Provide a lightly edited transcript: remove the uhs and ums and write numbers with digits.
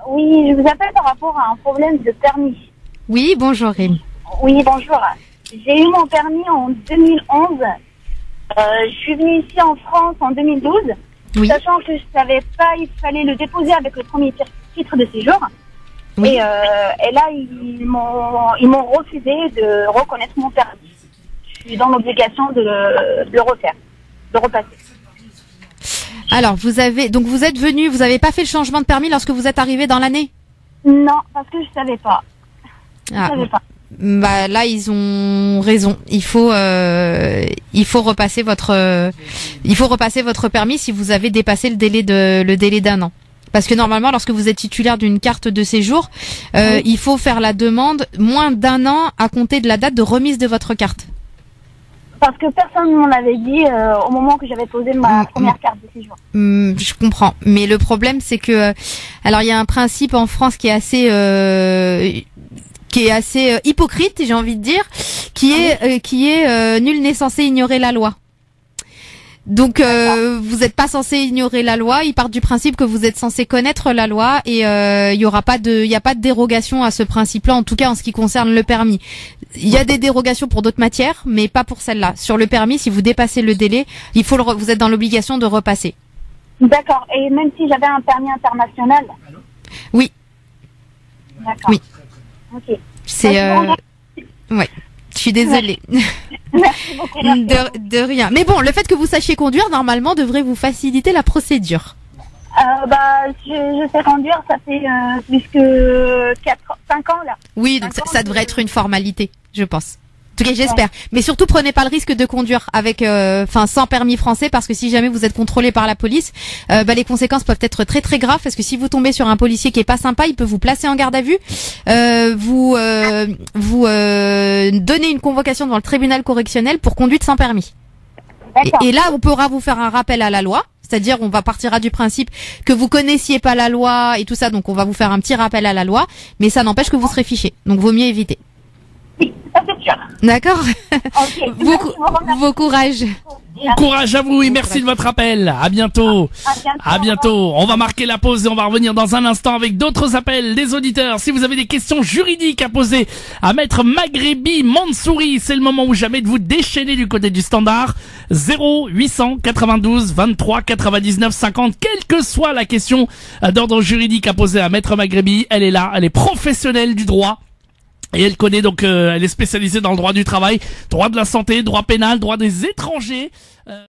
Oui, je vous appelle par rapport à un problème de permis. Oui, bonjour Rémi. Oui, bonjour. J'ai eu mon permis en 2011. Je suis venue ici en France en 2012. Oui. Sachant que je savais pas, il fallait le déposer avec le premier titre de séjour. Oui. Et là, ils m'ont refusé de reconnaître mon permis. Je suis dans l'obligation de le refaire, de repasser. Alors, vous êtes venu, vous n'avez pas fait le changement de permis lorsque vous êtes arrivé dans l'année? Non, parce que je savais pas. Ah, savais pas. Bah là, ils ont raison. Il faut repasser votre permis si vous avez dépassé le délai d'1 an. Parce que normalement, lorsque vous êtes titulaire d'une carte de séjour, Oui. il faut faire la demande moins d'1 an à compter de la date de remise de votre carte. Parce que personne ne m'en avait dit au moment que j'avais posé ma première carte de séjour. Je comprends, mais le problème c'est que, alors il y a un principe en France qui est assez hypocrite, j'ai envie de dire, qui est nul n'est censé ignorer la loi. Donc vous n'êtes pas censé ignorer la loi. Ils partent du principe que vous êtes censé connaître la loi et il y a pas de dérogation à ce principe-là, en tout cas en ce qui concerne le permis. Il y a des dérogations pour d'autres matières, mais pas pour celle-là. Sur le permis, si vous dépassez le délai, vous êtes dans l'obligation de repasser. D'accord. Et même si j'avais un permis international. Oui. D'accord. Oui. Ok. C'est ouais. Je suis désolée. Merci beaucoup. Merci. De rien. Mais bon, le fait que vous sachiez conduire, normalement, devrait vous faciliter la procédure. Je sais conduire, ça fait plus que 5 ans là. Oui, donc ça devrait être une formalité, je pense. En tout cas, j'espère. Mais surtout, prenez pas le risque de conduire avec, sans permis français, parce que si jamais vous êtes contrôlé par la police, les conséquences peuvent être très très graves. Parce que si vous tombez sur un policier qui est pas sympa, il peut vous placer en garde à vue, vous donner une convocation devant le tribunal correctionnel pour conduite sans permis. Et là, on pourra vous faire un rappel à la loi. C'est-à-dire, on partira du principe que vous connaissiez pas la loi et tout ça, donc on va vous faire un petit rappel à la loi, mais ça n'empêche que vous serez fiché. Donc, vaut mieux éviter. Oui, ça c'est sûr. D'accord. Ok. Vos courage. Bon courage à vous et merci de votre appel. À bientôt. À bientôt. On va marquer la pause et on va revenir dans un instant avec d'autres appels des auditeurs. Si vous avez des questions juridiques à poser à Maître Maghrebi Mansouri, c'est le moment ou jamais de vous déchaîner du côté du standard. 0892 23 99 50. Quelle que soit la question d'ordre juridique à poser à Maître Maghrebi, elle est là. Elle est professionnelle du droit. Et elle connaît donc, elle est spécialisée dans le droit du travail, droit de la santé, droit pénal, droit des étrangers.